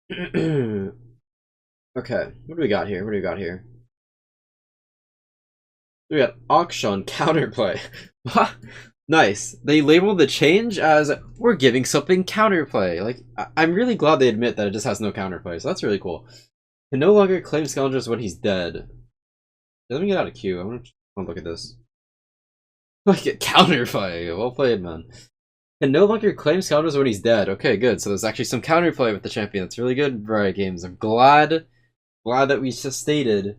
Okay, what do we got here? What do we got here? We got auction counterplay. Nice. They labeled the change as we're giving something counterplay. Like, I'm really glad they admit that it just has no counterplay, so that's really cool. Can no longer claim scoundrels when he's dead. Let me get out of queue. I want to look at this. Like, counterplay. Well played, man. Can no longer claim scoundrels when he's dead. Okay, good. So there's actually some counterplay with the champion. That's really good. Riot Games. I'm glad that we just stated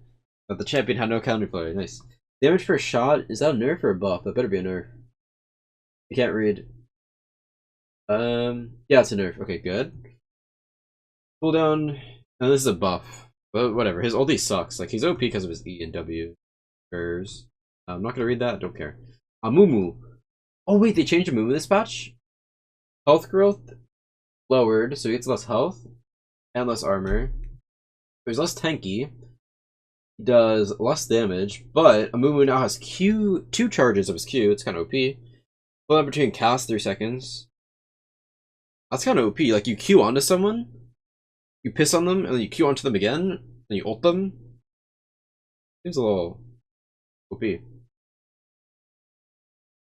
that the champion had no counterplay. Nice. Damage per shot. Is that a nerf or a buff? That better be a nerf. I can't read. Yeah, it's a nerf. Okay, good. Cooldown. No, this is a buff. But whatever. His ulti sucks. Like, he's OP because of his E and W. Curves. I'm not gonna read that. Don't care. Amumu. Oh wait, they changed Amumu this patch? Health growth lowered, so he gets less health and less armor. He's less tanky. He does less damage, but Amumu now has Q, 2 charges of his Q. It's kind of OP. Well, between cast 3 seconds. That's kind of OP. Like, you Q onto someone, you piss on them, and then you Q onto them again, and you ult them. Seems a little OP.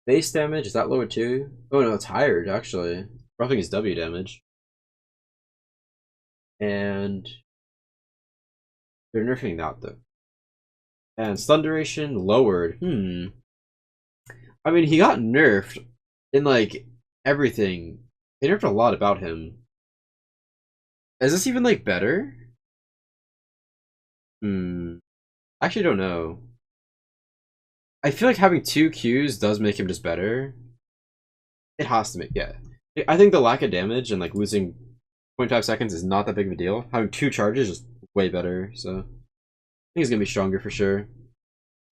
Base damage, is that lower too? Oh no, it's higher, actually. Roughing is W damage. And they're nerfing that though. And stun duration lowered. I mean, he got nerfed in like everything. They nerfed a lot about him. Is this even like better? Actually don't know. I feel like having 2 Qs does make him just better. It has to make, yeah. I think the lack of damage and like losing 0.5 seconds is not that big of a deal. Having 2 charges is way better, so I think he's gonna be stronger for sure.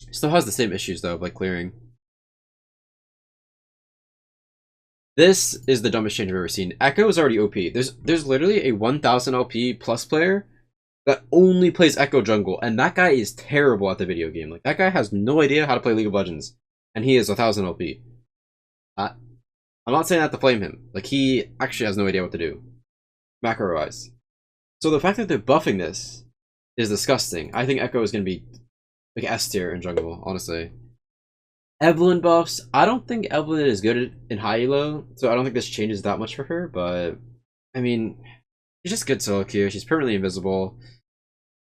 Still has the same issues though of like clearing. This is the dumbest change I've ever seen. Echo is already OP. There's literally a 1000 LP plus player that only plays Echo jungle, and that guy is terrible at the video game. Like, that guy has no idea how to play League of Legends, and he is 1000 LP. I'm not saying that to flame him. Like, he actually has no idea what to do, macro-wise. So the fact that they're buffing this is disgusting. I think Echo is going to be like S tier in jungle, honestly. Evelynn buffs. I don't think Evelynn is good in high elo, so I don't think this changes that much for her, but I mean, she's just good solo queue. She's permanently invisible.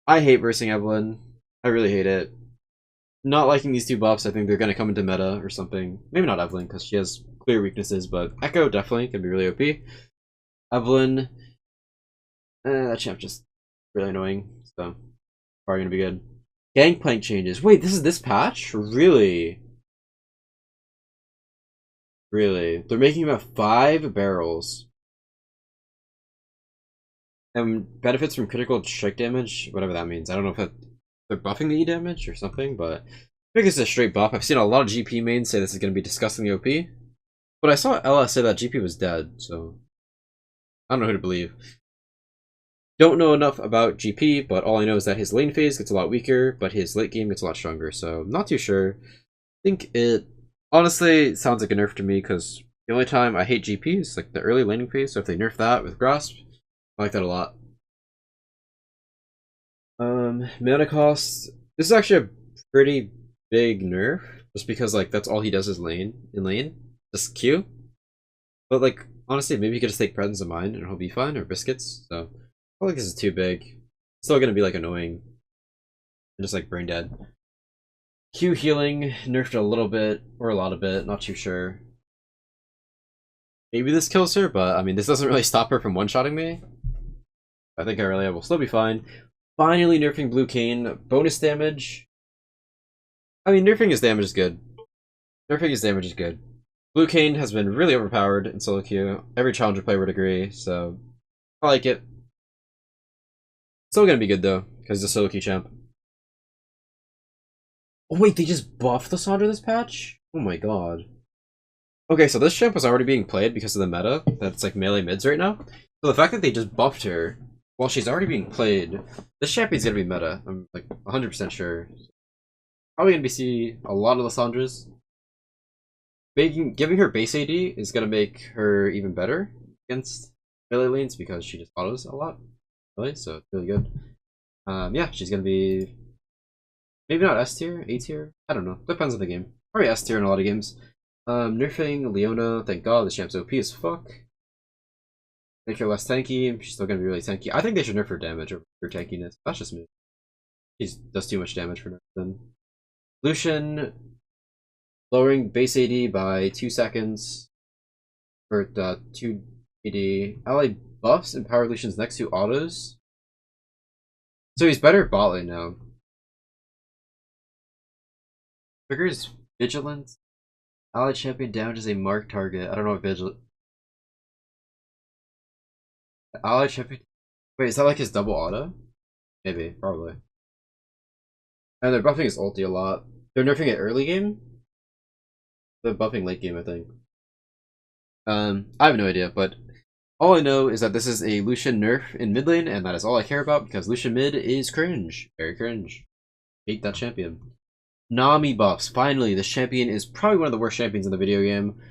I hate versing Evelynn. I really hate it. Not liking these 2 buffs. I think they're going to come into meta or something. Maybe not Evelynn, because she has clear weaknesses, but Echo definitely can be really OP. Evelynn, that champ just really annoying, so probably going to be good. Gangplank changes. Wait, this is this patch? Really? Really? They're making him have 5 barrels. And benefits from critical strike damage, whatever that means. I don't know if they're buffing the E damage or something, but I think it's a straight buff. I've seen a lot of GP mains say this is going to be disgustingly OP. But I saw LS say that GP was dead, so I don't know who to believe. Don't know enough about GP, but all I know is that his lane phase gets a lot weaker, but his late game gets a lot stronger, so I'm not too sure. I think it honestly sounds like a nerf to me, because the only time I hate GP is like the early laning phase, so if they nerf that with Grasp, I like that a lot. Mana cost. This is actually a pretty big nerf, just because like that's all he does is lane. Just Q. But like honestly, maybe he could just take presence of mind and he'll be fine, or biscuits. So I don't think this is too big. Still gonna be like annoying. And just like brain dead. Q healing nerfed a little bit, or a lot of it, not too sure. Maybe this kills her, but I mean this doesn't really stop her from one-shotting me. I think Aurelia will still be fine. Finally nerfing Blue Cane. Bonus damage. I mean, nerfing his damage is good. Nerfing his damage is good. Blue Cane has been really overpowered in solo queue. Every challenger player would agree, so I like it. Still gonna be good though, because he's a solo queue champ. Oh wait, they just buffed the Sandra this patch? Oh my god. Okay, so this champ was already being played because of the meta, that's like melee mids right now. So the fact that they just buffed her while she's already being played, this champion's gonna be meta. I'm like 100% sure. Probably gonna be see a lot of Lissandras. Giving her base AD is gonna make her even better against melee lanes because she just autos a lot. really, so it's really good. Yeah, she's gonna be maybe not S tier, A tier. I don't know. Depends on the game. Probably S tier in a lot of games. Nerfing Leona. Thank God the champ's OP as fuck. Make her less tanky. She's still gonna be really tanky. I think they should nerf her damage over her tankiness. That's just me. She does too much damage for nerf then. Lucian lowering base AD by 2 seconds for 2 AD. Ally buffs empower Lucian's next 2 autos. So he's better at bot lane now. Triggers Vigilance. Ally champion damages a marked target. I don't know what Vigilance. Ally champion. Wait, is that like his double auto? Maybe, probably. And they're buffing his ulti a lot. They're nerfing it early game? They're buffing late game, I think. I have no idea, but all I know is that this is a Lucian nerf in mid lane, and that is all I care about because Lucian mid is cringe. Very cringe. Hate that champion. Nami buffs. Finally, this champion is probably one of the worst champions in the video game.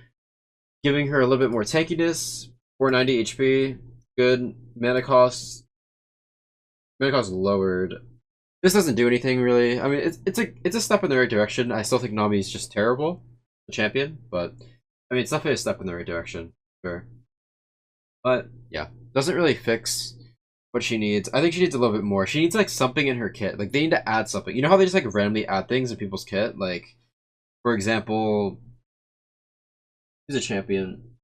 Giving her a little bit more tankiness. 490 HP. Good. Mana cost. Mana cost lowered. This doesn't do anything really. I mean, it's a step in the right direction. I still think Nami is just terrible, the champion, but I mean, it's definitely a step in the right direction. Sure. But yeah, doesn't really fix what she needs. I think she needs a little bit more. She needs like something in her kit. Like they need to add something. You know how they just like randomly add things in people's kit? Like, for example, who's a champion?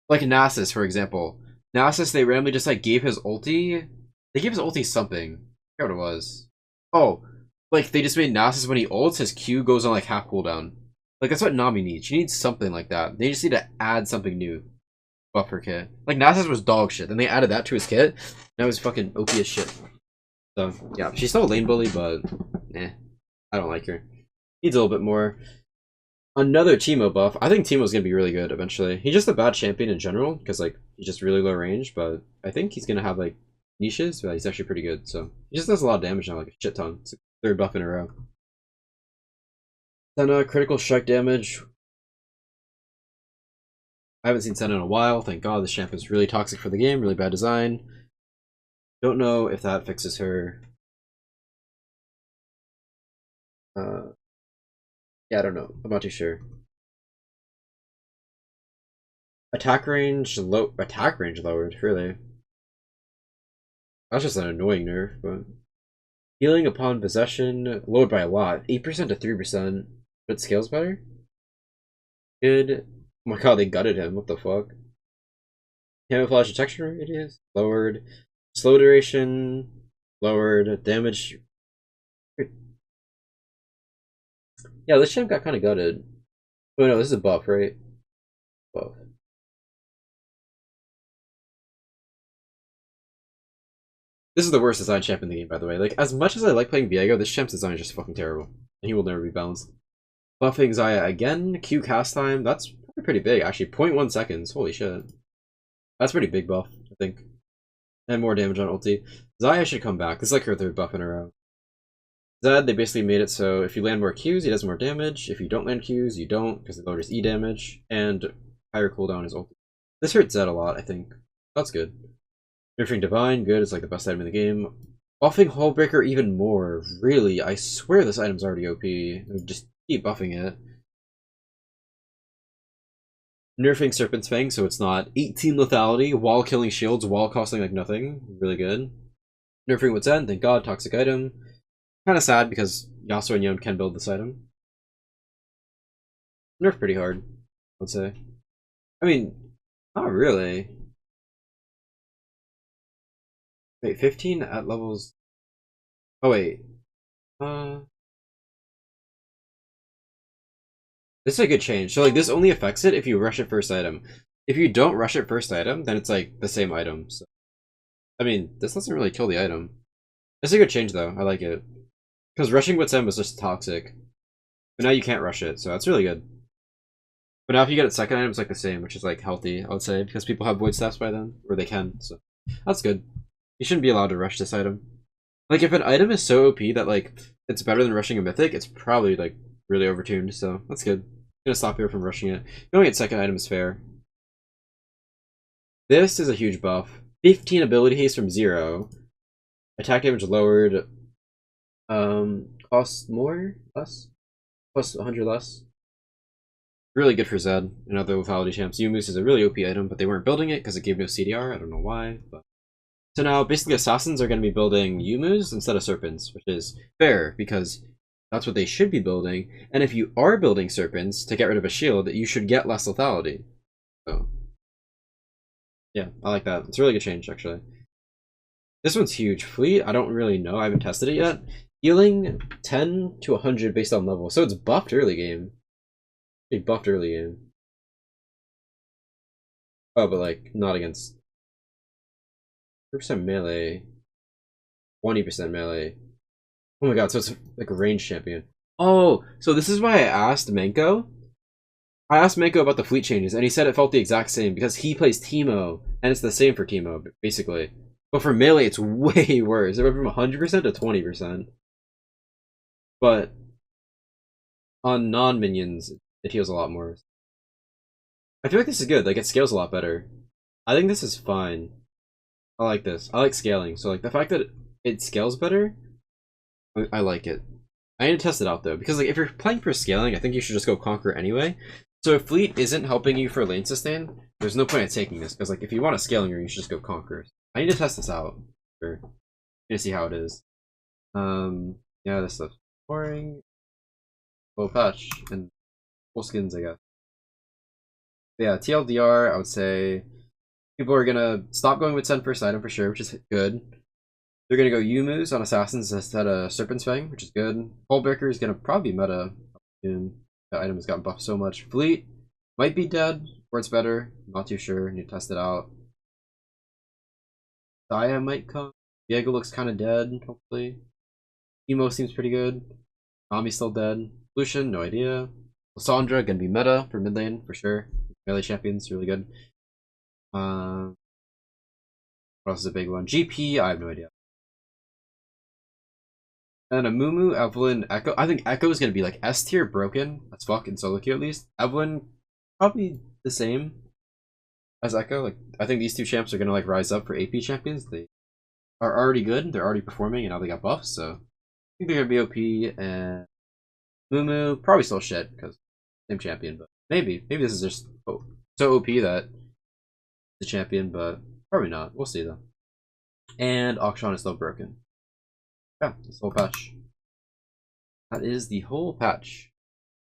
Like Nasus, for example. Nasus, they randomly just like gave his ulti. They gave his ulti something. I forgot what it was. Oh, like they just made Nasus when he ults, his Q goes on like half cooldown. Like that's what Nami needs. She needs something like that. They just need to add something new. Buff her kit. Like Nasus was dog shit. Then they added that to his kit. Now he's fucking OP as shit. So yeah, she's still a lane bully, but I don't like her. Needs a little bit more. Another Teemo buff. I think Teemo's gonna be really good eventually. He's just a bad champion in general, because like he's just really low range, but I think he's gonna have like niches, but he's actually pretty good, so he just does a lot of damage now, like a shit ton. It's a third buff in a row. Senna, critical strike damage. I haven't seen Senna in a while, thank God. This champ is really toxic for the game, really bad design. Don't know if that fixes her. Yeah, I don't know. I'm not too sure. Attack range lowered, really. That's just an annoying nerf, but healing upon possession lowered by a lot. 8% to 3%. But it scales better? Good. Oh my god, they gutted him. What the fuck? Camouflage detection radius lowered. Slow duration lowered. Damage. Yeah, this champ got kind of gutted. Oh no, this is a buff, right? Buff. This is the worst design champ in the game, by the way. Like, as much as I like playing Viego, this champ's design is just fucking terrible. And he will never be balanced. Buffing Zaya again. Q cast time. That's pretty big, actually. 0.1 seconds. Holy shit. That's pretty big buff, I think. And more damage on ulti. Zaya should come back. This is like her third buff in a row. Zed, they basically made it so if you land more Qs, he does more damage. If you don't land Qs, you don't, because it lowers E damage. And higher cooldown is ulti. This hurts Zed a lot, I think. That's good. Nerfing Divine, good. It's like the best item in the game. Buffing Hullbreaker even more. Really, I swear this item's already OP. Just keep buffing it. Nerfing Serpent's Fang, so it's not 18 lethality, while killing shields, while costing like nothing. Really good. Nerfing What's End, thank God, toxic item. Kind of sad because Yasuo and Yone can build this item. Nerf pretty hard, I'd say. I mean, not really. Wait, 15 at levels. Oh wait. This is a good change. So like this only affects it if you rush it first item. If you don't rush it first item, then it's like the same item. So I mean, this doesn't really kill the item. It's a good change though. I like it. Because rushing Wit's End was just toxic. But now you can't rush it, so that's really good. But now if you get it second item, it's like the same, which is like healthy, I would say, because people have void staffs by then, or they can, so that's good. You shouldn't be allowed to rush this item. Like if an item is so OP that like it's better than rushing a mythic, it's probably like really overtuned, so that's good. I'm gonna stop here from rushing it. Going at second item is fair. This is a huge buff. 15 ability haste from 0. Attack damage lowered. Cost more? Less? Plus 100 less. Really good for Zed and other lethality champs. Yumu's is a really OP item, but they weren't building it because it gave no CDR. I don't know why. But so now basically assassins are going to be building Yumu's instead of serpents, which is fair because that's what they should be building. And if you are building serpents to get rid of a shield, you should get less lethality. So yeah, I like that. It's a really good change actually. This one's huge. Fleet, I don't really know. I haven't tested it yet. Healing 10 to 100 based on level. So it's buffed early game. It buffed early game. Oh, but like, not against 3% melee. 20% melee. Oh my god, so it's like a range champion. Oh, so this is why I asked Menko. I asked Menko about the fleet changes, and he said it felt the exact same because he plays Teemo, and it's the same for Teemo, basically. But for melee, it's way worse. It went from 100% to 20%. But on non-minions, it heals a lot more. I feel like this is good. Like, it scales a lot better. I think this is fine. I like this. I like scaling. So, like, the fact that it scales better, I like it. I need to test it out, though. Because, like, if you're playing for scaling, I think you should just go Conquer anyway. So if Fleet isn't helping you for lane sustain, there's no point in taking this. Because, like, if you want a scaling ring, you should just go Conquer. I need to test this out. Sure. To see how it is. Yeah, this stuff's boring. Full patch. And full skins, I guess. But yeah, TLDR, I would say people are gonna stop going with Sen first item for sure, which is good. They're gonna go Yumu's on Assassins instead of Serpent's Fang, which is good. Hullbreaker is gonna probably be meta soon. The item has gotten buffed so much. Fleet might be dead, or it's better. Not too sure. Need to test it out. Zaya might come. Viego looks kind of dead, hopefully. Teemo seems pretty good. Nami's still dead. Lucian, no idea. Lissandra gonna be meta for mid lane for sure. Melee champions, really good. What else is a big one? GP, I have no idea. And Amumu, Evelynn, Echo. I think Echo is gonna be like S tier broken as fuck in solo queue at least. Evelynn, probably the same as Echo. Like I think these two champs are gonna like rise up for AP champions. They are already good. They're already performing, and now they got buffs. So I think they're gonna be OP. And Mumu probably still shit because same champion, but maybe this is just so OP that the champion, but probably not. We'll see though. And Akshan is still broken. Yeah, this whole patch. That is the whole patch.